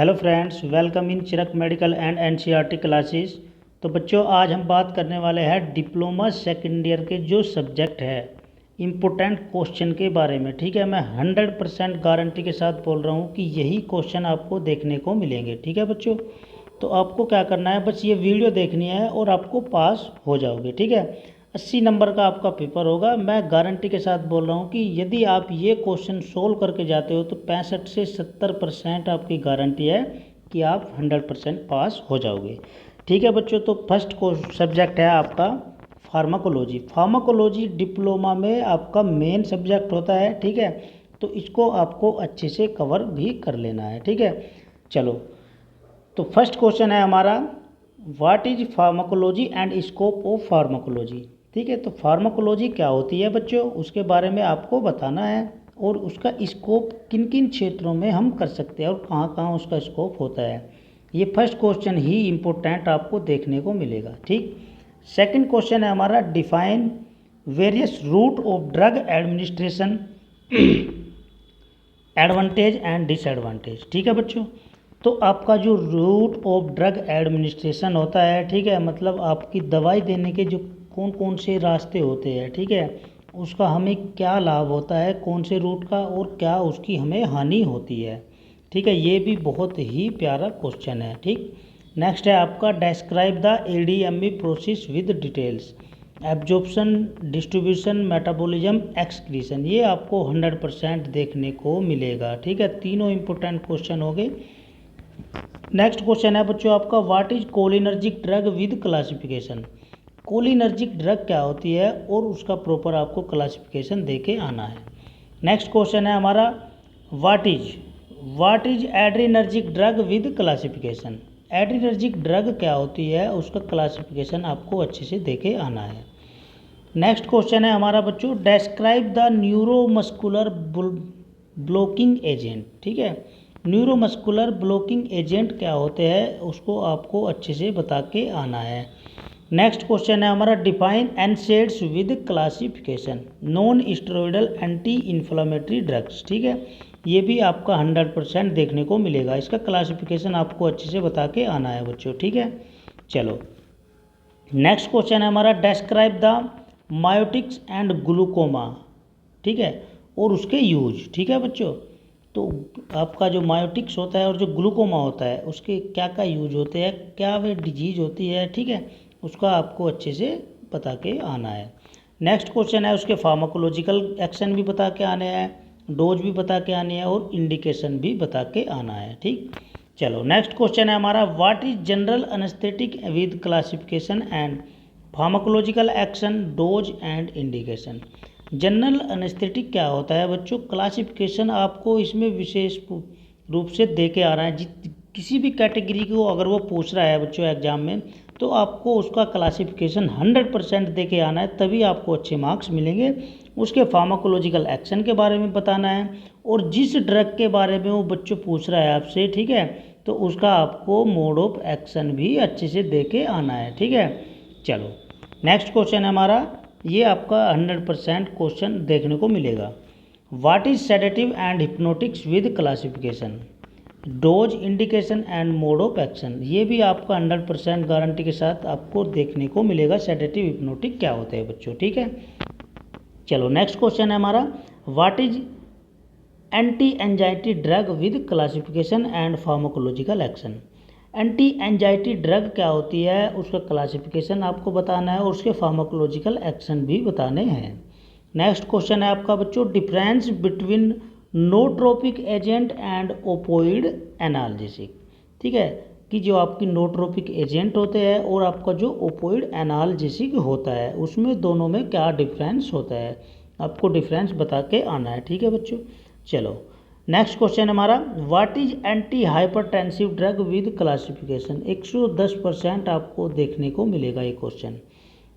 Hello friends, welcome in Chirak medical and NCERT classes. तो बच्चों, आज हम बात करने वाले हैं डिप्लोमा सेकेंड ईयर के जो सब्जेक्ट है इम्पोर्टेंट क्वेश्चन के बारे में। ठीक है, मैं 100% गारंटी के साथ बोल रहा हूँ कि यही क्वेश्चन आपको देखने को मिलेंगे। ठीक है बच्चों, तो आपको क्या करना है, बस ये वीडियो देखनी है और आपको पास हो जाओगे। ठीक है, 80 नंबर का आपका पेपर होगा। मैं गारंटी के साथ बोल रहा हूँ कि यदि आप ये क्वेश्चन सोल्व करके जाते हो तो 65 से 70% आपकी गारंटी है कि आप 100% पास हो जाओगे। ठीक है बच्चों, तो फर्स्ट सब्जेक्ट है आपका फार्माकोलॉजी। फार्माकोलॉजी डिप्लोमा में आपका मेन सब्जेक्ट होता है। ठीक है, तो इसको आपको अच्छे से कवर भी कर लेना है। ठीक है, चलो, तो फर्स्ट क्वेश्चन है हमारा, what is pharmacology and scope of pharmacology. ठीक है, तो फार्माकोलॉजी क्या होती है बच्चों, उसके बारे में आपको बताना है और उसका स्कोप किन किन क्षेत्रों में हम कर सकते हैं और कहाँ कहाँ उसका स्कोप होता है। ये फर्स्ट क्वेश्चन ही इम्पोर्टेंट आपको देखने को मिलेगा। ठीक, सेकंड क्वेश्चन है हमारा, define various route of drug administration, advantage and disadvantage. ठीक है बच्चों, तो आपका जो रूट ऑफ ड्रग एडमिनिस्ट्रेशन होता है, ठीक है, मतलब आपकी दवाई देने के जो कौन कौन से रास्ते होते हैं, ठीक है, उसका हमें क्या लाभ होता है कौन से रूट का और क्या उसकी हमें हानि होती है। ठीक है, ये भी बहुत ही प्यारा क्वेश्चन है। ठीक, नेक्स्ट है आपका, describe the ADME process with details, absorption, distribution, metabolism, excretion. ये आपको 100% देखने को मिलेगा। ठीक है, तीनों इंपॉर्टेंट क्वेश्चन हो गए। नेक्स्ट क्वेश्चन है बच्चों आपका, what is cholinergic drug with classification. Cholinergic drug क्या होती है और उसका प्रॉपर आपको क्लासिफिकेशन दे के आना है। नेक्स्ट क्वेश्चन है हमारा, what is adrenergic drug with classification. Adrenergic drug क्या होती है उसका क्लासिफिकेशन आपको अच्छे से दे के आना है। नेक्स्ट क्वेश्चन है हमारा बच्चों, describe the neuromuscular blocking agent. ठीक है, न्यूरोमस्कुलर ब्लॉकिंग एजेंट क्या होते हैं उसको आपको अच्छे से बता के आना है। नेक्स्ट क्वेश्चन है हमारा, define NSAIDs with classification, non steroidal anti inflammatory drugs. ठीक है, ये भी आपका 100% देखने को मिलेगा। इसका क्लासिफिकेशन आपको अच्छे से बता के आना है बच्चों। ठीक है, चलो, नेक्स्ट क्वेश्चन है हमारा, डिस्क्राइब द मायोटिक्स एंड ग्लूकोमा। ठीक है, और उसके यूज। ठीक है बच्चों, तो आपका जो मायोटिक्स होता है और जो ग्लूकोमा होता है उसके क्या क्या यूज होते हैं, क्या वे डिजीज होती है, ठीक है, उसका आपको अच्छे से बता के आना है। नेक्स्ट क्वेश्चन है, उसके फार्माकोलॉजिकल एक्शन भी बता के आने हैं, डोज भी बता के आने हैं और इंडिकेशन भी बता के आना है। ठीक, चलो, नेक्स्ट क्वेश्चन है हमारा, what is general anaesthetic with classification and pharmacological action, dose and indication. General anaesthetic क्या होता है बच्चों, क्लासिफिकेशन आपको इसमें विशेष रूप से दे के आ रहा है। किसी भी कैटेगरी को अगर वो पूछ रहा है बच्चों एग्जाम में, तो आपको उसका क्लासिफिकेशन 100% दे के आना है, तभी आपको अच्छे मार्क्स मिलेंगे। उसके फार्माकोलॉजिकल एक्शन के बारे में बताना है और जिस ड्रग के बारे में वो बच्चों पूछ रहा है आपसे, ठीक है, तो उसका आपको मोड ऑफ एक्शन भी अच्छे से दे के आना है। ठीक है, चलो, नेक्स्ट क्वेश्चन है हमारा, ये आपका 100% क्वेश्चन देखने को मिलेगा, what is sedative and hypnotics with classification, dose, indication and mode of action. ये भी आपका 100% गारंटी के साथ आपको देखने को मिलेगा, सेडेटिव हिप्नोटिक क्या होते हैं बच्चों। ठीक है, चलो, नेक्स्ट क्वेश्चन है हमारा, what is anti anxiety drug with classification and pharmacological action. Anti anxiety drug क्या होती है उसका क्लासिफिकेशन आपको बताना है और उसके फार्माकोलॉजिकल एक्शन भी बताने हैं। नेक्स्ट क्वेश्चन है आपका बच्चों, difference between nootropic agent and opioid analgesic. ठीक है, कि जो आपकी नोट्रोपिक एजेंट होते हैं और आपका जो ओपोइड एनाल्जेसिक होता है उसमें दोनों में क्या डिफरेंस होता है, आपको डिफरेंस बता के आना है। ठीक है बच्चों, चलो, नेक्स्ट क्वेश्चन हमारा, what is anti hypertensive drug with classification. 110% आपको देखने को मिलेगा ये क्वेश्चन।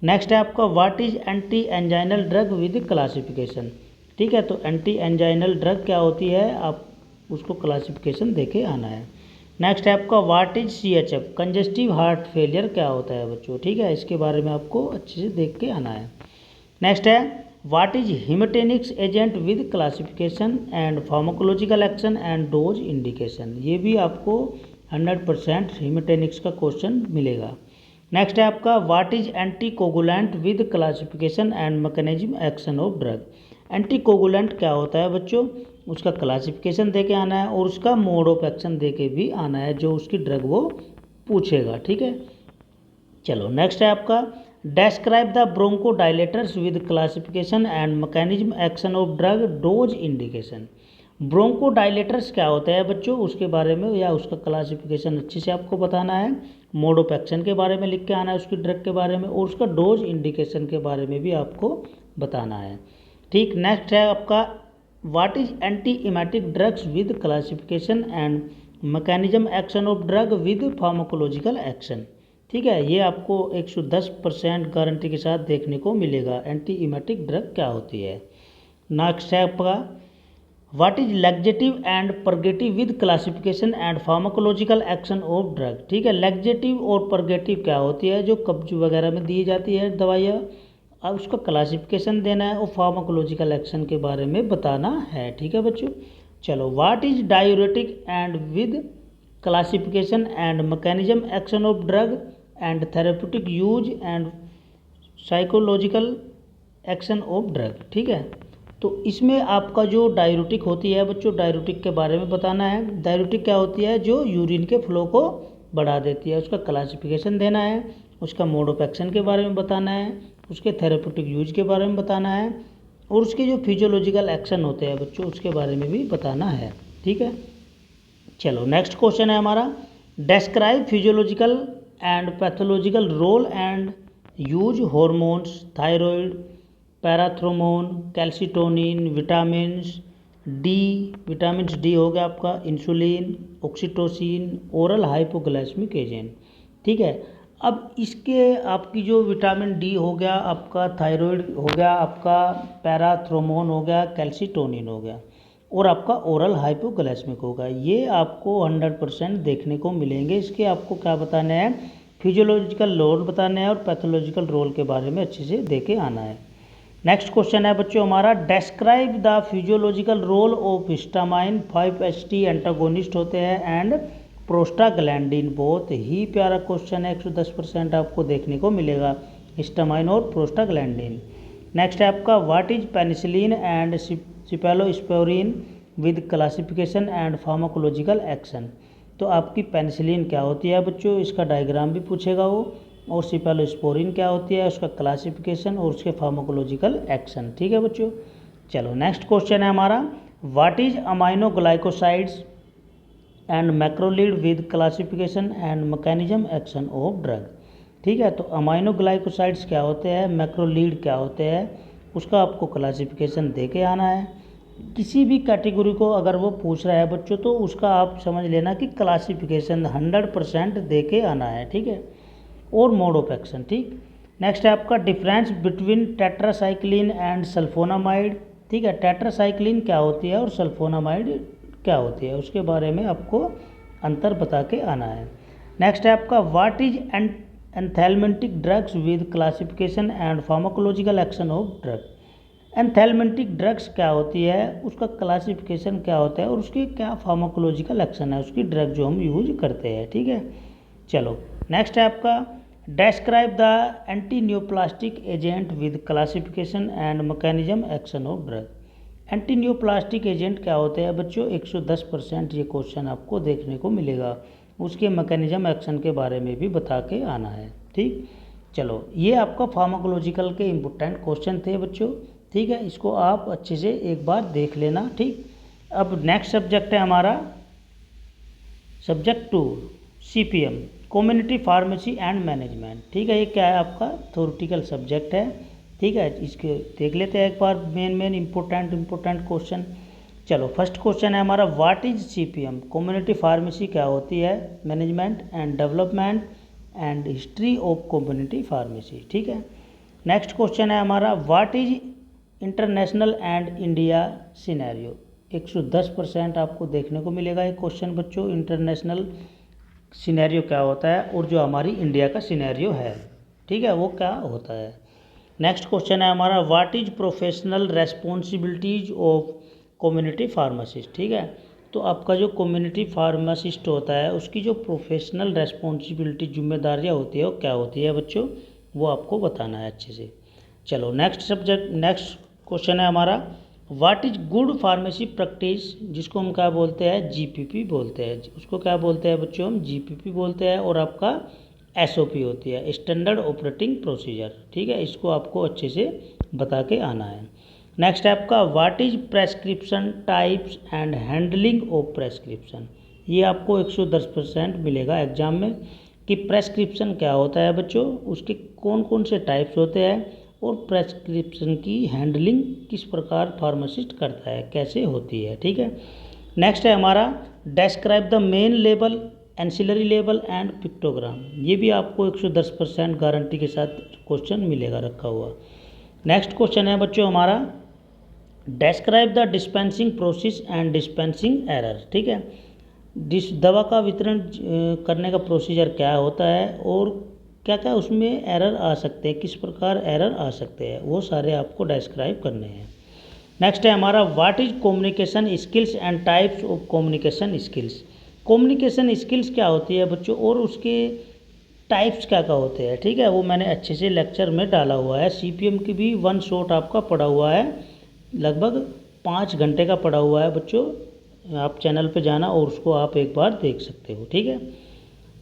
नेक्स्ट है आपका, what is anti anginal drug with classification. ठीक है, तो एंटी एंजाइनल ड्रग क्या होती है आप उसको क्लासिफिकेशन देके आना है। नेक्स्ट है आपका, what is CHF, congestive heart failure क्या होता है बच्चों। ठीक है, इसके बारे में आपको अच्छे से देख के आना है। नेक्स्ट है, what is haematinics agent with classification and pharmacological action and dose indication. ये भी आपको 100% हिमेटेनिक्स का क्वेश्चन मिलेगा। नेक्स्ट है आपका what is anti coagulant with classification and mechanism action of drug. Anti coagulant क्या होता है बच्चों, उसका क्लासिफिकेशन दे के आना है और उसका मोड ऑफ एक्शन दे के भी आना है, जो उसकी ड्रग वो पूछेगा। ठीक है, चलो नेक्स्ट है आपका describe the bronchodilators with classification and mechanism action of drug dose indication. Bronchodilators क्या होता है बच्चों, उसके बारे में या उसका क्लासिफिकेशन अच्छे से आपको बताना है, मोड ऑफ एक्शन के बारे में लिख के आना है, उसकी ड्रग के बारे में, और उसका डोज इंडिकेशन के बारे में भी आपको बताना है। ठीक, नेक्स्ट है आपका what is anti emetic drugs with classification and mechanism action of drug with pharmacological action. ठीक है, ये आपको 110% गारंटी के साथ देखने को मिलेगा एंटी इमेटिक ड्रग क्या होती है। नेक्स्ट है आपका what is laxative and purgative with classification and pharmacological action of drug. ठीक है, लैक्जेटिव और परगेटिव क्या होती है, जो कब्ज वगैरह में दी जाती है दवाइयाँ, अब उसका क्लासिफिकेशन देना है और फार्माकोलॉजिकल एक्शन के बारे में बताना है। ठीक है बच्चों, चलो what is diuretic and with classification and mechanism action of drug and therapeutic use and psychological action of drug. ठीक है, तो इसमें आपका जो डायूरेटिक होती है बच्चों, डायूरेटिक के बारे में बताना है। डायूरेटिक क्या होती है, जो यूरिन के फ्लो को बढ़ा देती है, उसका क्लासिफिकेशन देना है, उसका मोड ऑफ एक्शन के बारे में बताना है, उसके थेरेप्यूटिक यूज के बारे में बताना है, और उसके जो फिजियोलॉजिकल एक्शन होते हैं बच्चों, उसके बारे में भी बताना है। ठीक है, चलो नेक्स्ट क्वेश्चन है हमारा describe physiological and pathological role and use hormones thyroid parathormone calcitonin vitamins D हो गया आपका, insulin oxytocin oral hypoglycaemic agent. ठीक है, अब इसके आपकी जो विटामिन डी हो गया आपका, थायराइड हो गया आपका, पैराथ्रोमोन हो गया, कैल्सिटोनिन हो गया, और आपका ओरल हाइपोग्लाइसेमिक होगा, ये आपको 100% देखने को मिलेंगे। इसके आपको क्या बताना है, फिजियोलॉजिकल रोल बताना है और पैथोलॉजिकल रोल के बारे में अच्छे से देखे आना है। नेक्स्ट क्वेश्चन है बच्चों हमारा describe the physiological role of histamine 5-HT antagonist होते हैं एंड प्रोस्टाग्लैंडिन। बहुत ही प्यारा क्वेश्चन है, 110% आपको देखने को मिलेगा, हिस्टामाइन और प्रोस्टाग्लैंडिन। नेक्स्ट है आपका what is penicillin and cephalosporin with classification and pharmacological action. तो आपकी पेनिसिलिन क्या होती है बच्चों, इसका डायग्राम भी पूछेगा वो, और सिपेलोस्पोरिन क्या होती है, उसका क्लासिफिकेशन और उसके फार्माकोलॉजिकल एक्शन। ठीक है बच्चों, चलो नेक्स्ट क्वेश्चन है हमारा what is aminoglycosides and macrolide with classification and mechanism action of drug. ठीक है, तो अमाइनो ग्लाइकोसाइड्स क्या होते हैं, मैक्रोलीड क्या होते हैं, उसका आपको क्लासिफिकेशन दे के आना है। किसी भी कैटेगरी को अगर वो पूछ रहा है बच्चों, तो उसका आप समझ लेना कि क्लासिफिकेशन 100% दे के आना है। ठीक है, और मोड ऑफ एक्शन। ठीक, नेक्स्ट है आपका difference between tetracycline and sulphonamide. ठीक है, टेट्रासाइक्लिन क्या होती है और सल्फोनामाइड क्या होती है, उसके बारे में आपको अंतर बता के आना है। नेक्स्ट है आपका what is anthelmintic drugs with classification and pharmacological action of drug. Anthelmintic drugs क्या होती है, उसका क्लासिफिकेशन क्या होता है और उसके क्या फार्माकोलॉजिकल एक्शन है, उसकी ड्रग जो हम यूज करते हैं। ठीक है, चलो नेक्स्ट है आपका describe the anti neoplastic agent with classification and mechanism action of drug. Anti neoplastic agent क्या होते हैं बच्चों, 110% ये क्वेश्चन आपको देखने को मिलेगा, उसके मैकेनिज्म एक्शन के बारे में भी बता के आना है। ठीक, चलो ये आपका फार्माकोलॉजिकल के इम्पोर्टेंट क्वेश्चन थे बच्चों। ठीक है, इसको आप अच्छे से एक बार देख लेना। ठीक, अब नेक्स्ट सब्जेक्ट है हमारा subject 2 CPM community pharmacy and management. ठीक है, ये क्या है आपका थ्योरेटिकल सब्जेक्ट है। ठीक है, इसके देख लेते हैं एक बार मेन इम्पोर्टेंट क्वेश्चन। चलो फर्स्ट क्वेश्चन है हमारा what is CPM community pharmacy क्या होती है, management and development and history of community pharmacy. ठीक है, नेक्स्ट क्वेश्चन है हमारा what is international and India scenario. 110% आपको देखने को मिलेगा ये क्वेश्चन बच्चों, इंटरनेशनल सिनेरियो क्या होता है और जो हमारी इंडिया का सिनेरियो है, ठीक है, वो क्या होता है। नेक्स्ट क्वेश्चन है हमारा, what is professional responsibilities of community pharmacist. ठीक है, तो आपका जो कम्युनिटी फार्मासिस्ट होता है उसकी जो प्रोफेशनल रेस्पॉन्सिबिलिटी जिम्मेदारियाँ होती है वो क्या होती है बच्चों, वो आपको बताना है अच्छे से। चलो नेक्स्ट क्वेश्चन है हमारा, what is good pharmacy practice, जिसको हम क्या बोलते हैं, जीपीपी बोलते हैं। उसको क्या बोलते हैं बच्चों, हम जीपीपी बोलते हैं। और आपका एसओपी होती है, स्टैंडर्ड ऑपरेटिंग प्रोसीजर। ठीक है, इसको आपको अच्छे से बता के आना है। नेक्स्ट है आपका, what is prescription types and handling of prescription. ये आपको 110% मिलेगा एग्जाम में कि प्रेस्क्रिप्शन क्या होता है बच्चों, उसके कौन कौन से टाइप्स होते हैं और प्रेस्क्रिप्शन की हैंडलिंग किस प्रकार फार्मासिस्ट करता है, कैसे होती है। ठीक है, नेक्स्ट है हमारा, describe the main label, ancillary label and pictogram. ये भी आपको 110% गारंटी के साथ क्वेश्चन मिलेगा रखा हुआ। नेक्स्ट क्वेश्चन है बच्चों हमारा, describe the dispensing process and dispensing error. ठीक है, दवा का वितरण करने का प्रोसीजर क्या होता है और क्या क्या उसमें एरर आ सकते हैं, किस प्रकार एरर आ सकते हैं, वो सारे आपको डिस्क्राइब करने हैं। नेक्स्ट है हमारा, what is communication skills and types of communication skills. Communication skills क्या होती है बच्चों और उसके टाइप्स क्या क्या होते हैं। ठीक है, वो मैंने अच्छे से लेक्चर में डाला हुआ है। सीपीएम की भी वन शॉट आपका पड़ा हुआ है, लगभग 5 घंटे का पड़ा हुआ है बच्चों। आप चैनल पे जाना और उसको आप एक बार देख सकते हो। ठीक है,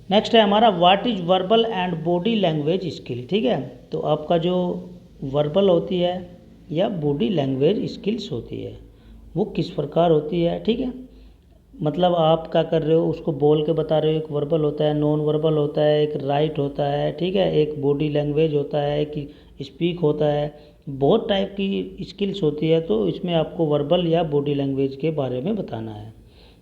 नेक्स्ट है हमारा, what is verbal and body language skill. ठीक है, तो आपका जो वर्बल होती है या बॉडी लैंग्वेज स्किल्स होती है वो किस प्रकार होती है। ठीक है, मतलब आप क्या कर रहे हो, उसको बोल के बता रहे हो। एक वर्बल होता है, नॉन वर्बल होता है, एक राइट होता है। ठीक है, एक बॉडी लैंग्वेज होता है, एक स्पीक होता है, बहुत टाइप की स्किल्स होती है। तो इसमें आपको वर्बल या बॉडी लैंग्वेज के बारे में बताना है।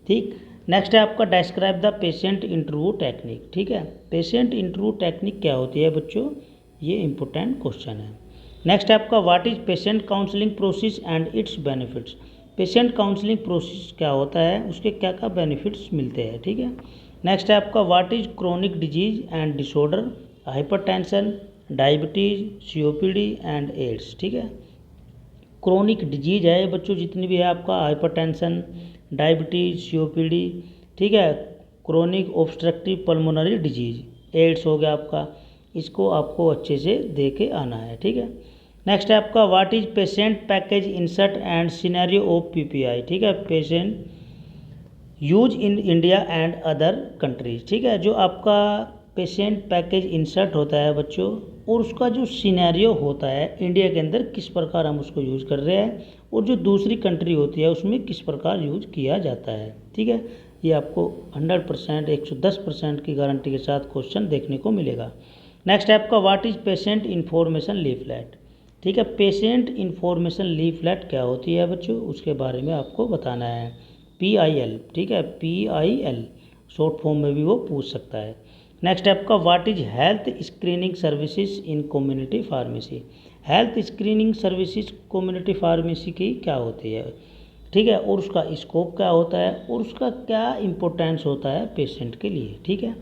ठीक, नेक्स्ट है आपका, describe the patient interview technique. ठीक है, पेशेंट इंटरव्यू टेक्निक क्या होती है बच्चों, ये इंपॉर्टेंट क्वेश्चन है। नेक्स्ट है आपका, what is patient counselling process and it's benefits. Patient counselling process क्या होता है, उसके क्या क्या बेनिफिट्स मिलते हैं। ठीक है, नेक्स्ट है आपका, what is chronic disease and disorder, hypertension, diabetes, COPD and AIDS. ठीक है, क्रोनिक डिजीज है बच्चों जितनी भी है, आपका हाइपरटेंशन, डायबिटीज़, सीओपीडी। ठीक है, chronic obstructive pulmonary disease, AIDS हो गया आपका, इसको आपको अच्छे से दे के आना है। ठीक है, नेक्स्ट है आपका, what is patient package insert and scenario of PPI. ठीक है, patient use in India and other countries. ठीक है, जो आपका पेशेंट पैकेज इंसर्ट होता है बच्चों और उसका जो सिनेरियो होता है इंडिया के अंदर किस प्रकार हम उसको यूज़ कर रहे हैं और जो दूसरी कंट्री होती है उसमें किस प्रकार यूज किया जाता है। ठीक है, ये आपको 100% 110% की गारंटी के साथ क्वेश्चन देखने को मिलेगा। नेक्स्ट है आपका, what is patient information leaflet. ठीक है, पेशेंट इन्फॉर्मेशन लीफलेट क्या होती है बच्चों, उसके बारे में आपको बताना है। PIL। ठीक है, PIL शॉर्ट फॉर्म में भी वो पूछ सकता है। नेक्स्ट है आपका, what is health screening services in community pharmacy. Health screening services community pharmacy की क्या होती है। ठीक है, और उसका स्कोप क्या होता है और उसका क्या इम्पोर्टेंस होता है पेशेंट के लिए। ठीक है,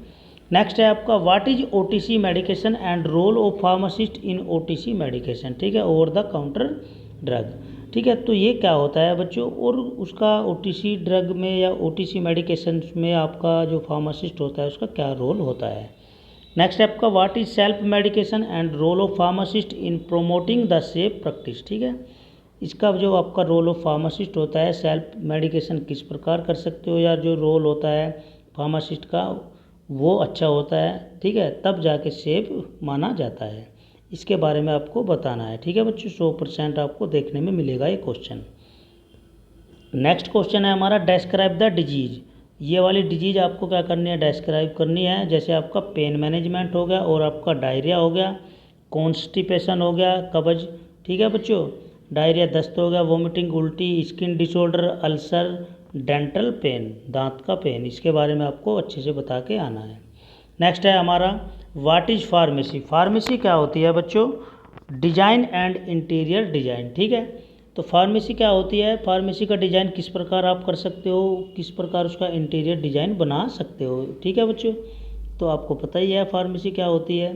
नेक्स्ट है आपका, what is OTC medication and role of pharmacist in OTC medication. ठीक है, ओवर द काउंटर ड्रग। ठीक है, तो ये क्या होता है बच्चों और उसका OTC ड्रग में या OTC मेडिकेशन में आपका जो फार्मासिस्ट होता है उसका क्या रोल होता है। नेक्स्ट है आपका, what is self medication and role of pharmacist in promoting the safe practice. ठीक है, इसका जो आपका रोल ऑफ फार्मासिस्ट होता है, सेल्फ मेडिकेशन किस प्रकार कर सकते हो या जो रोल होता है फार्मासिस्ट का वो अच्छा होता है। ठीक है, तब जाके सेफ माना जाता है, इसके बारे में आपको बताना है। ठीक है बच्चों, 100% आपको देखने में मिलेगा ये क्वेश्चन। नेक्स्ट क्वेश्चन है हमारा, डिस्क्राइब द डिजीज। ये वाली डिजीज आपको क्या करनी है, डिस्क्राइब करनी है। जैसे आपका पेन मैनेजमेंट हो गया और आपका डायरिया हो गया, कॉन्स्टिपेशन हो गया, कब्ज। ठीक है बच्चों, डायरिया दस्त हो गया, वोमिटिंग, उल्टी, skin disorder, ulcer, dental pen, दांत का पेन, इसके बारे में आपको अच्छे से बता के आना है। नेक्स्ट है हमारा, व्हाट इज फार्मेसी। फार्मेसी क्या होती है बच्चों, डिजाइन एंड इंटीरियर डिजाइन। ठीक है, तो फार्मेसी क्या होती है, फार्मेसी का डिज़ाइन किस प्रकार आप कर सकते हो, किस प्रकार उसका इंटीरियर डिज़ाइन बना सकते हो। ठीक है बच्चों, तो आपको पता ही है फार्मेसी क्या होती है।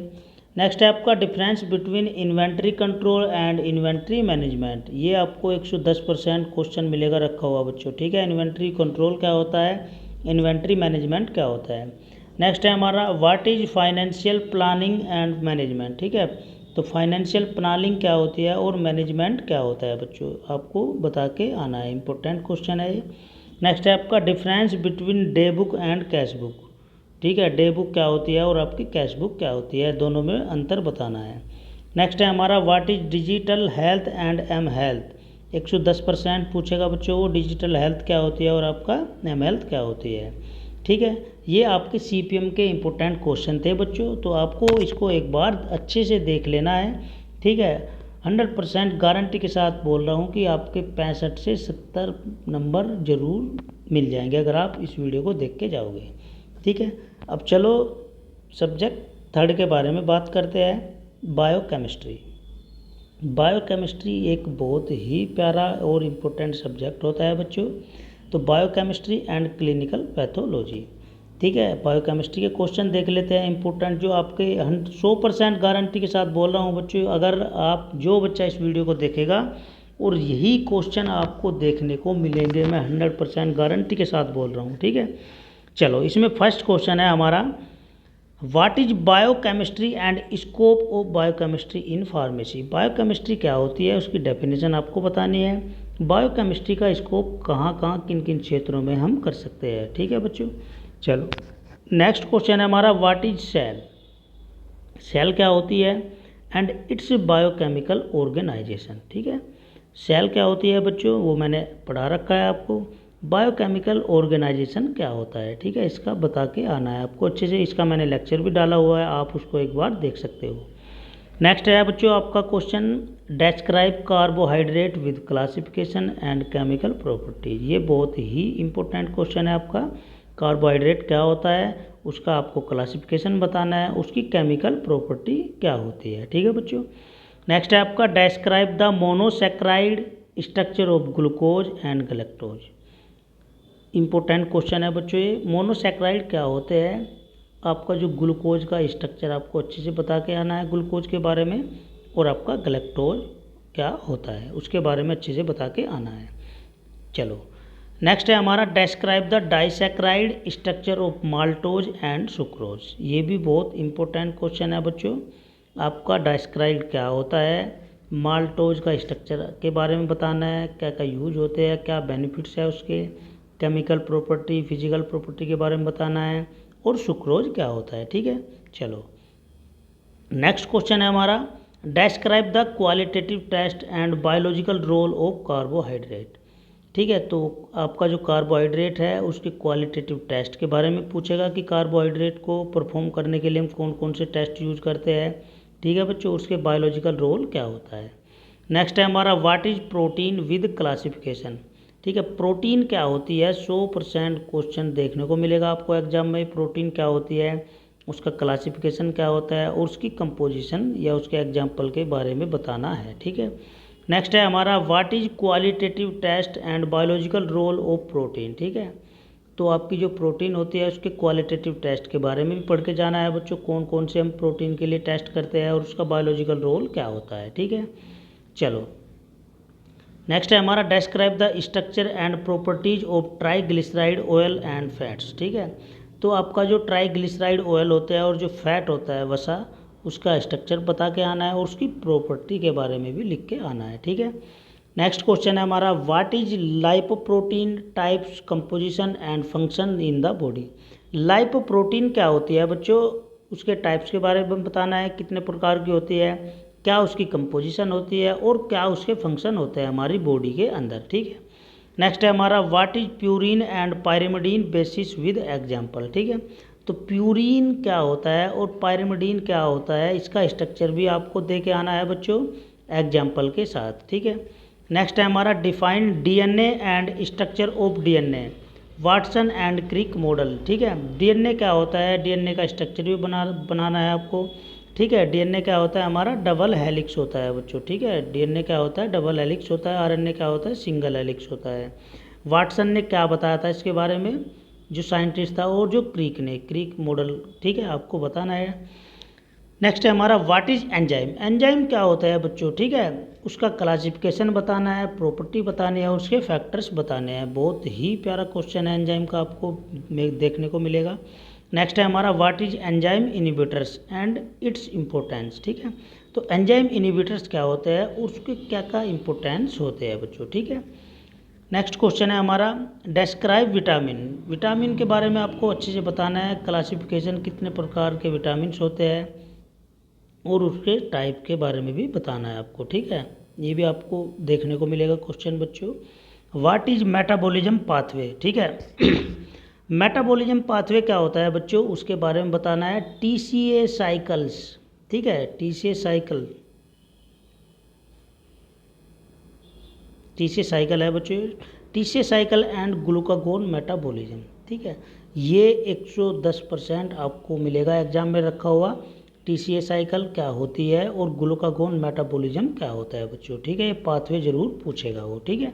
नेक्स्ट है आपका difference between inventory control and inventory management. ये आपको 110% क्वेश्चन मिलेगा रखा हुआ बच्चों, ठीक है। इन्वेंट्री कंट्रोल क्या होता है, इन्वेंट्री मैनेजमेंट क्या होता है। नेक्स्ट है हमारा what is financial planning and management, ठीक है। तो फाइनेंशियल प्लानिंग क्या होती है और मैनेजमेंट क्या होता है बच्चों, आपको बता के आना है, इंपॉर्टेंट क्वेश्चन है ये। नेक्स्ट है आपका difference between day book and cash book, ठीक है। डे बुक क्या होती है और आपकी कैश बुक क्या होती है, दोनों में अंतर बताना है। नेक्स्ट है हमारा what is digital health and M health. 110% पूछेगा बच्चों, वो डिजिटल हेल्थ क्या होती है और आपका एम हेल्थ क्या होती है, ठीक है। ये आपके सीपीएम के इंपॉर्टेंट क्वेश्चन थे बच्चों, तो आपको इसको एक बार अच्छे से देख लेना है, ठीक है। 100% गारंटी के साथ बोल रहा हूँ कि आपके 65 से 70 नंबर ज़रूर मिल जाएंगे अगर आप इस वीडियो को देख के जाओगे, ठीक है। अब चलो सब्जेक्ट थर्ड के बारे में बात करते हैं, बायोकेमिस्ट्री। बायोकेमिस्ट्री एक बहुत ही प्यारा और इम्पोर्टेंट सब्जेक्ट होता है बच्चों। तो बायोकेमिस्ट्री एंड क्लिनिकल पैथोलॉजी, ठीक है। बायोकेमिस्ट्री के क्वेश्चन देख लेते हैं इंपॉर्टेंट, जो आपके 100% गारंटी के साथ बोल रहा हूँ बच्चों, अगर आप जो बच्चा इस वीडियो को देखेगा और यही क्वेश्चन आपको देखने को मिलेंगे, मैं 100% गारंटी के साथ बोल रहा हूँ, ठीक है। चलो इसमें फर्स्ट क्वेश्चन है हमारा, what is biochemistry and scope of biochemistry in pharmacy. Biochemistry क्या होती है, उसकी डेफिनेशन आपको बतानी है। बायोकेमिस्ट्री का स्कोप कहाँ कहाँ किन किन क्षेत्रों में हम कर सकते हैं, ठीक है बच्चों। चलो नेक्स्ट क्वेश्चन है हमारा, व्हाट इज सेल। सेल क्या होती है एंड इट्स बायोकेमिकल ऑर्गेनाइजेशन, ठीक है। सेल क्या होती है बच्चों, वो मैंने पढ़ा रखा है आपको। बायोकेमिकल ऑर्गेनाइजेशन क्या होता है, ठीक है, इसका बता के आना है आपको अच्छे से। इसका मैंने लेक्चर भी डाला हुआ है, आप उसको एक बार देख सकते हो। नेक्स्ट है बच्चों आपका question, describe carbohydrate with classification and chemical properties. ये बहुत ही इंपॉर्टेंट क्वेश्चन है आपका। कार्बोहाइड्रेट क्या होता है, उसका आपको क्लासिफिकेशन बताना है, उसकी केमिकल प्रॉपर्टी क्या होती है, ठीक है बच्चों। नेक्स्ट है आपका, describe the monosaccharide structure of glucose and galactose. Important question है बच्चों ये। मोनोसेक्राइड क्या होते हैं, आपका जो ग्लूकोज का स्ट्रक्चर आपको अच्छे से बता के आना है ग्लूकोज के बारे में, और आपका गैलेक्टोज क्या होता है उसके बारे में अच्छे से बता के आना है। चलो नेक्स्ट है हमारा, describe the disaccharide structure of maltose and sucrose. ये भी बहुत इंपॉर्टेंट क्वेश्चन है बच्चों। आपका डिस्क्राइब क्या होता है, माल्टोज का स्ट्रक्चर के बारे में बताना है, क्या क्या यूज होते हैं, क्या बेनिफिट्स है उसके, केमिकल प्रॉपर्टी फिजिकल प्रॉपर्टी के बारे में बताना है, और सुक्रोज क्या होता है, ठीक है। चलो नेक्स्ट क्वेश्चन है हमारा, describe the qualitative test and biological role of carbohydrate, ठीक है। तो आपका जो कार्बोहाइड्रेट है उसके क्वालिटेटिव टेस्ट के बारे में पूछेगा कि कार्बोहाइड्रेट को परफॉर्म करने के लिए हम कौन कौन से टेस्ट यूज करते हैं, ठीक है बच्चों, उसके बायोलॉजिकल रोल क्या होता है। नेक्स्ट है हमारा, what is protein with classification, ठीक है। प्रोटीन क्या होती है, 100% क्वेश्चन देखने को मिलेगा आपको एग्जाम में। प्रोटीन क्या होती है, उसका क्लासिफिकेशन क्या होता है, और उसकी कंपोजिशन या उसके एग्जाम्पल के बारे में बताना है, ठीक है। नेक्स्ट है हमारा, what is qualitative test and biological role of protein, ठीक है। तो आपकी जो प्रोटीन होती है उसके क्वालिटेटिव टेस्ट के बारे में भी पढ़ के जाना है बच्चों, कौन कौन से हम प्रोटीन के लिए टेस्ट करते हैं और उसका बायोलॉजिकल रोल क्या होता है, ठीक है। चलो नेक्स्ट है हमारा, describe the structure and properties of triglyceride oil and fats, ठीक है। तो आपका जो ट्राइग्लिसराइड ऑयल होता है और जो फैट होता है वसा, उसका स्ट्रक्चर बता के आना है और उसकी प्रॉपर्टी के बारे में भी लिख के आना है, ठीक है। नेक्स्ट क्वेश्चन है हमारा, what is lipoprotein types composition and function in the body. Lipoprotein क्या होती है बच्चों, उसके टाइप्स के बारे में बताना है, कितने प्रकार की होती है, क्या उसकी कंपोजिशन होती है, और क्या उसके फंक्शन होते हैं हमारी बॉडी के अंदर, ठीक है। नेक्स्ट है हमारा, what is purine and pyrimidine basis with example, ठीक है। तो प्यूरिन क्या होता है और पायरिमिडीन क्या होता है, इसका स्ट्रक्चर भी आपको दे के आना है बच्चों एग्जाम्पल के साथ, ठीक है। नेक्स्ट है हमारा, define DNA and structure of DNA, Watson and Crick model, ठीक है। डीएनए क्या होता है, डीएनए का स्ट्रक्चर भी बनाना है आपको, ठीक है। डीएनए क्या होता है हमारा, डबल हेलिक्स होता है बच्चों, ठीक है। डीएनए क्या होता है, डबल हेलिक्स होता है। आरएनए क्या होता है, सिंगल हेलिक्स होता है। वाटसन ने क्या बताया था इसके बारे में, जो साइंटिस्ट था, और जो क्रिक ने, क्रिक मॉडल, ठीक है, आपको बताना है। नेक्स्ट है हमारा व्हाट इज एंजाइम। एंजाइम क्या होता है बच्चों, ठीक है, उसका क्लासिफिकेशन बताना है, प्रॉपर्टी बतानी है और उसके फैक्टर्स बताने हैं। बहुत ही प्यारा क्वेश्चन है एंजाइम का, आपको देखने को मिलेगा। नेक्स्ट है हमारा what is enzyme inhibitors and its importance, ठीक है। तो एंजाइम इनहिबिटर्स क्या होते हैं, उसके क्या क्या इम्पोर्टेंस होते हैं बच्चों, ठीक है। नेक्स्ट क्वेश्चन है हमारा डिस्क्राइब विटामिन। विटामिन के बारे में आपको अच्छे से बताना है, क्लासिफिकेशन कितने प्रकार के विटामिन होते हैं और उसके टाइप के बारे में भी बताना है आपको, ठीक है। ये भी आपको देखने को मिलेगा क्वेश्चन बच्चों। व्हाट इज मेटाबॉलिज्म पाथवे, ठीक है। मेटाबॉलिज्म पाथवे क्या होता है बच्चों, उसके बारे में बताना है। टीसीए साइकिल्स, ठीक है, टीसीए साइकिल है बच्चों, TCA cycle and glucagon metabolism, ठीक है। ये 110% आपको मिलेगा एग्जाम में रखा हुआ। टीसीए साइकिल क्या होती है और ग्लूकागोन मेटाबॉलिज्म क्या होता है बच्चों, ठीक है। ये पाथवे जरूर पूछेगा वो, ठीक है।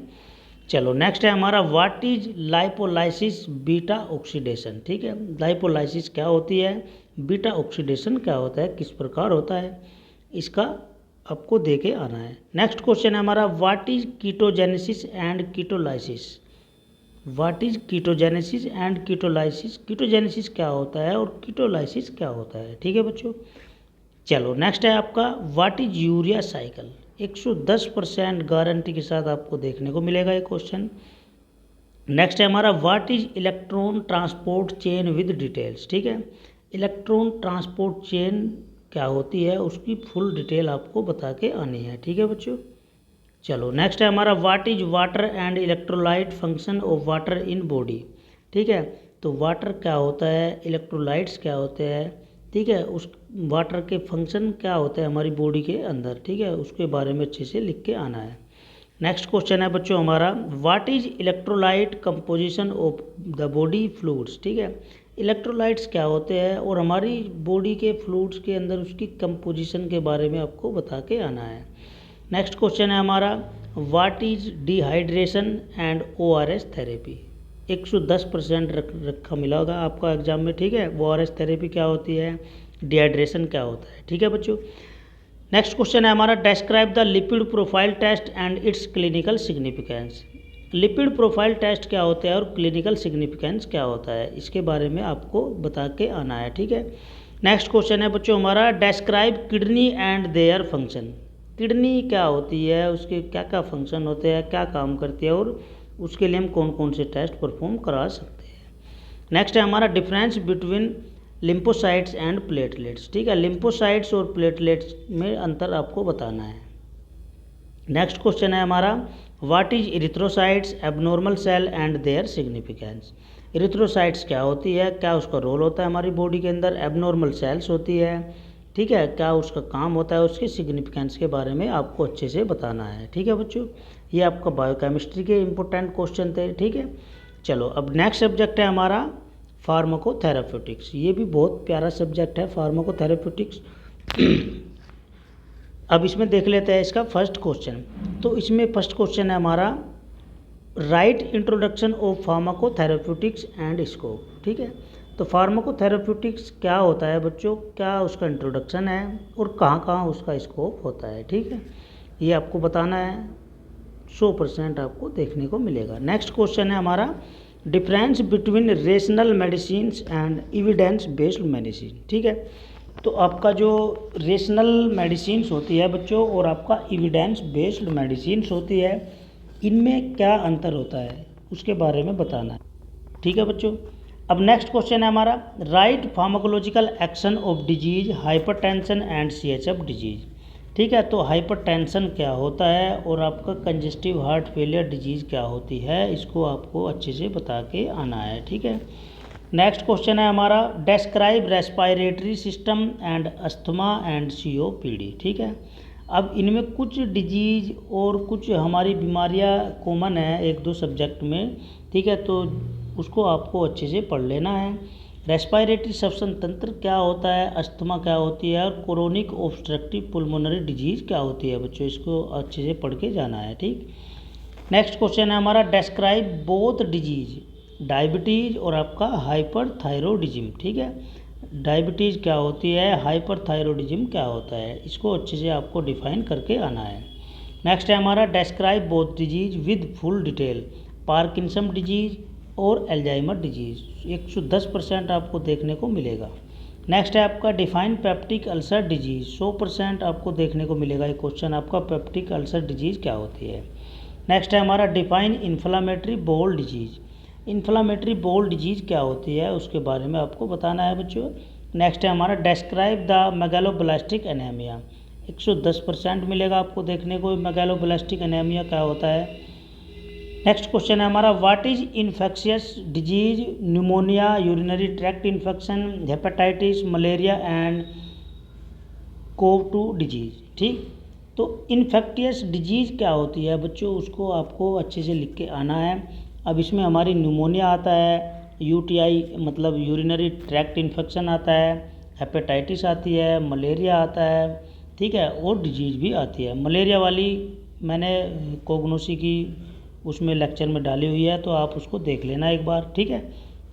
चलो नेक्स्ट है हमारा what is lipolysis beta oxidation, ठीक है। लाइपोलाइसिस क्या होती है, बीटा ऑक्सीडेशन क्या होता है, किस प्रकार होता है, इसका आपको दे के आना है। नेक्स्ट क्वेश्चन है हमारा what is ketogenesis and ketolysis. What is ketogenesis and ketolysis, ketogenesis क्या होता है और कीटोलाइसिस क्या होता है, ठीक है बच्चों। चलो नेक्स्ट है आपका what is urea cycle. 110% guarantee के साथ आपको देखने को मिलेगा ये क्वेश्चन। नेक्स्ट है हमारा what is electron transport chain with details, ठीक है। इलेक्ट्रॉन ट्रांसपोर्ट चेन क्या होती है उसकी फुल डिटेल आपको बता के आनी है, ठीक है बच्चों। चलो नेक्स्ट है हमारा what is water and electrolyte function of water in body, ठीक है। तो वाटर क्या होता है, इलेक्ट्रोलाइट्स क्या होते हैं, ठीक है, उस वाटर के फंक्शन क्या होते हैं हमारी बॉडी के अंदर, ठीक है, उसके बारे में अच्छे से लिख के आना है। नेक्स्ट क्वेश्चन है बच्चों हमारा what is electrolyte composition of the body fluids, ठीक है। इलेक्ट्रोलाइट्स क्या होते हैं और हमारी बॉडी के फ्लूइड्स के अंदर उसकी कंपोजिशन के बारे में आपको बता के आना है। नेक्स्ट क्वेश्चन है हमारा what is dehydration and ORS therapy. 110% रखा मिला होगा आपका एग्जाम में, ठीक है। ओआरएस थेरेपी क्या होती है, डिहाइड्रेशन क्या होता है, ठीक है बच्चों। नेक्स्ट क्वेश्चन है हमारा describe the lipid profile test and its clinical significance. Lipid profile test क्या होता है और क्लिनिकल सिग्निफिकेंस क्या होता है, इसके बारे में आपको बता के आना है, ठीक है। नेक्स्ट क्वेश्चन है बच्चों हमारा describe kidney and their function. Kidney क्या होती है, उसके क्या क्या फंक्शन होते हैं, क्या काम करती है और उसके लिए हम कौन कौन से टेस्ट परफॉर्म करा सकते हैं। नेक्स्ट है हमारा difference between lymphocytes and platelets, ठीक है। लिम्फोसाइट्स और प्लेटलेट्स में अंतर आपको बताना है। नेक्स्ट क्वेश्चन है हमारा what is erythrocytes abnormal cell and their significance. Erythrocytes क्या होती है, क्या उसका रोल होता है हमारी बॉडी के अंदर, एबनॉर्मल सेल्स होती है, ठीक है, क्या उसका काम होता है, उसके सिग्निफिकेंस के बारे में आपको अच्छे से बताना है, ठीक है बच्चों। ये आपका बायोकेमिस्ट्री के इंपॉर्टेंट क्वेश्चन थे, ठीक है। चलो अब नेक्स्ट सब्जेक्ट है हमारा फार्माकोथेराप्यूटिक्स। ये भी बहुत प्यारा सब्जेक्ट है फार्माकोथेराप्यूटिक्स। अब इसमें देख लेते हैं इसका फर्स्ट क्वेश्चन। तो इसमें फर्स्ट क्वेश्चन है हमारा write introduction of pharmacotherapeutics and scope, ठीक है। तो फार्माकोथेराप्यूटिक्स क्या होता है बच्चों, क्या उसका इंट्रोडक्शन है और कहाँ कहाँ उसका स्कोप होता है, ठीक है, ये आपको बताना है। 100% आपको देखने को मिलेगा। नेक्स्ट क्वेश्चन है हमारा difference between rational medicine and evidence based medicine, ठीक है। तो आपका जो रेशनल मेडिसिन होती है बच्चों और आपका एविडेंस बेस्ड मेडिसिन होती है, इनमें क्या अंतर होता है उसके बारे में बताना है, ठीक है बच्चों। अब नेक्स्ट क्वेश्चन है हमारा right pharmacological action of disease hypertension and CHF disease, ठीक है। तो हाइपरटेंशन क्या होता है और आपका कंजेस्टिव हार्ट फेलियर डिजीज़ क्या होती है, इसको आपको अच्छे से बता के आना है, ठीक है। नेक्स्ट क्वेश्चन है हमारा describe respiratory system and asthma and COPD, ठीक है। अब इनमें कुछ डिजीज़ और कुछ हमारी बीमारियां कॉमन है एक दो सब्जेक्ट में, ठीक है, तो उसको आपको अच्छे से पढ़ लेना है। रेस्पिरेटरी श्वसन तंत्र क्या होता है, अस्थमा क्या होती है और क्रोनिक ऑब्स्ट्रक्टिव पुल्मोनरी डिजीज़ क्या होती है बच्चों, इसको अच्छे से पढ़ के जाना है, ठीक। नेक्स्ट क्वेश्चन है हमारा डिस्क्राइब बोथ डिजीज़ डायबिटीज़ और आपका हाइपरथायरॉयडिज्म, ठीक है। डायबिटीज़ क्या होती है, हाइपरथायरॉयडिज्म क्या होता है, इसको अच्छे से आपको डिफाइन करके आना है। नेक्स्ट है हमारा describe both disease with full detail, Parkinson disease और एल्जाइमर डिजीज, 110% आपको देखने को मिलेगा। नेक्स्ट है आपका डिफाइन पेप्टिक अल्सर डिजीज, 100% आपको देखने को मिलेगा ये क्वेश्चन आपका, पेप्टिक अल्सर डिजीज क्या होती है। नेक्स्ट है हमारा डिफाइन इन्फ्लामेटरी बोल डिजीज, इन्फ्लामेटरी बोल डिजीज क्या होती है उसके बारे में आपको बताना है बच्चों। नेक्स्ट है हमारा डेस्क्राइब द मेगालोब्लास्टिक एनीमिया, 110% मिलेगा आपको देखने को, मेगालोब्लास्टिक एनीमिया क्या होता है। नेक्स्ट क्वेश्चन है हमारा what is infectious disease, pneumonia, urinary tract infection, hepatitis, malaria and कोव-2 डिजीज। ठीक, तो इन्फेक्टियस डिजीज़ क्या होती है बच्चों, उसको आपको अच्छे से लिख के आना है। अब इसमें हमारी न्यूमोनिया आता है, यूटीआई मतलब यूरिनरी ट्रैक्ट इन्फेक्शन आता है, हेपेटाइटिस आती है, मलेरिया आता है, ठीक है, और डिजीज़ भी आती है। मलेरिया वाली मैंने कोगनोसी की उसमें लेक्चर में डाली हुई है, तो आप उसको देख लेना एक बार, ठीक है,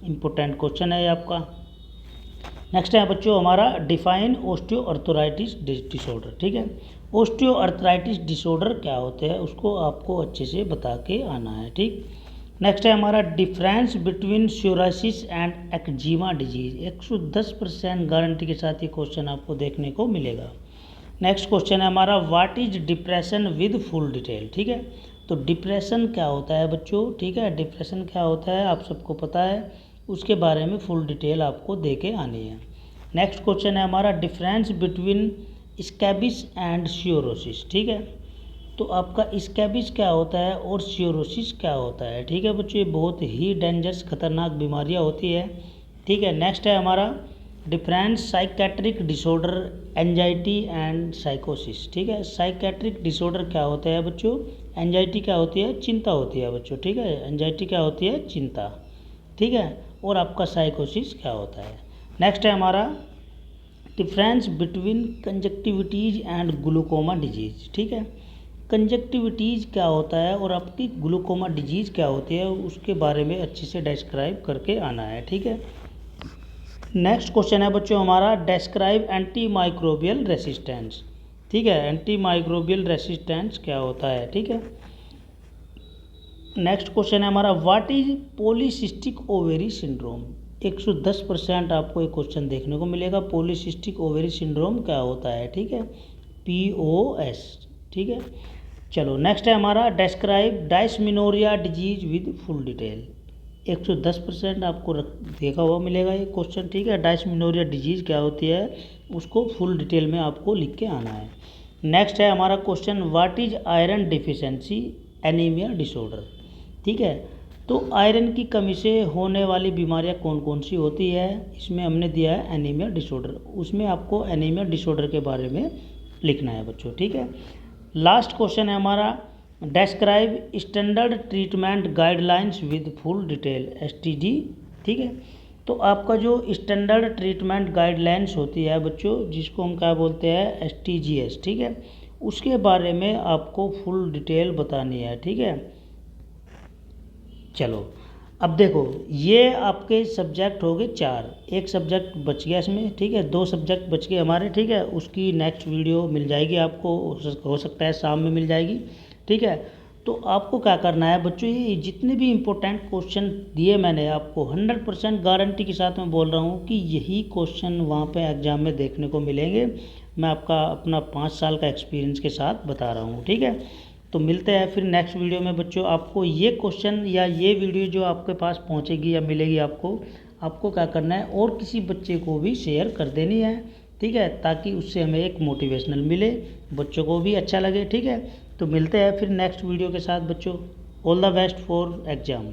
इम्पोर्टेंट क्वेश्चन है ये आपका। नेक्स्ट है बच्चों हमारा डिफाइन ऑस्टियोआर्थराइटिस डिसऑर्डर, ठीक है, ऑस्टियोआर्थराइटिस डिसऑर्डर क्या होते हैं उसको आपको अच्छे से बता के आना है। ठीक, नेक्स्ट है हमारा difference between psoriasis and eczema disease, 110% guarantee के साथ ये क्वेश्चन आपको देखने को मिलेगा। नेक्स्ट क्वेश्चन है हमारा what is depression with full detail, ठीक है, तो डिप्रेशन क्या होता है बच्चों, ठीक है, डिप्रेशन क्या होता है आप सबको पता है, उसके बारे में फुल डिटेल आपको दे के आनी है। नेक्स्ट क्वेश्चन है हमारा डिफरेंस बिटवीन स्कैबिस एंड सिरोसिस, ठीक है, तो आपका स्कैबिस क्या होता है और सिरोसिस क्या होता है, ठीक है बच्चों, ये बहुत ही डेंजरस खतरनाक बीमारियां होती है। ठीक है, नेक्स्ट है हमारा difference psychiatric disorder, anxiety and साइकोसिस, ठीक है, साइकेट्रिक डिसऑर्डर क्या होता है बच्चों, एंजाइटी क्या होती है, चिंता होती है बच्चों, ठीक है, एंजाइटी क्या होती है, चिंता, ठीक है, और आपका साइकोसिस क्या होता है। नेक्स्ट है हमारा difference between conjunctivitis and glaucoma disease, ठीक है, कंजक्टिविटीज़ क्या होता है और आपकी ग्लूकोमा डिजीज़ क्या होती है उसके बारे में अच्छे से डिस्क्राइब करके आना है। ठीक है, नेक्स्ट क्वेश्चन है बच्चों हमारा डिस्क्राइब एंटी माइक्रोबियल रेसिस्टेंस, ठीक है, एंटी माइक्रोबियल रेसिस्टेंस क्या होता है। ठीक है, नेक्स्ट क्वेश्चन है हमारा what is polycystic ovary syndrome, 110% आपको एक क्वेश्चन देखने को मिलेगा, पॉलीसिस्टिक ओवेरी सिंड्रोम क्या होता है, ठीक है, POS, ठीक है। चलो नेक्स्ट है हमारा describe dysmenorrhoea disease with full detail, 110% आपको देखा हुआ मिलेगा ये क्वेश्चन, ठीक है, डायस्मिनोरिया डिजीज क्या होती है उसको फुल डिटेल में आपको लिख के आना है। नेक्स्ट है हमारा question what is iron deficiency anaemia disorder, ठीक है, तो आयरन की कमी से होने वाली बीमारियां कौन कौन सी होती है, इसमें हमने दिया है एनीमिया डिसऑर्डर, उसमें आपको एनीमिया डिसऑर्डर के बारे में लिखना है बच्चों। ठीक है, लास्ट क्वेश्चन है हमारा describe standard treatment guidelines with full detail, STD, ठीक है, तो आपका जो स्टैंडर्ड ट्रीटमेंट गाइडलाइंस होती है बच्चों जिसको हम क्या बोलते हैं STGS, ठीक है, उसके बारे में आपको फुल डिटेल बतानी है। ठीक है, चलो अब देखो ये आपके सब्जेक्ट हो गए 4, एक सब्जेक्ट बच गया इसमें, ठीक है, 2 सब्जेक्ट बच गए हमारे, ठीक है, उसकी नेक्स्ट वीडियो मिल जाएगी आपको, हो सकता है शाम में मिल जाएगी। ठीक है, तो आपको क्या करना है बच्चों, ये जितने भी इम्पोर्टेंट क्वेश्चन दिए मैंने आपको 100% गारंटी के साथ मैं बोल रहा हूँ कि यही क्वेश्चन वहाँ पे एग्ज़ाम में देखने को मिलेंगे, मैं आपका अपना 5 साल का एक्सपीरियंस के साथ बता रहा हूँ। ठीक है, तो मिलते हैं फिर नेक्स्ट वीडियो में बच्चों, आपको ये क्वेश्चन या ये वीडियो जो आपके पास पहुंचेगी या मिलेगी आपको क्या करना है और किसी बच्चे को भी शेयर कर देनी है। ठीक है, ताकि उससे हमें एक मोटिवेशनल मिले, बच्चों को भी अच्छा लगे। ठीक है, तो मिलते हैं फिर नेक्स्ट वीडियो के साथ बच्चों, all the best for exam.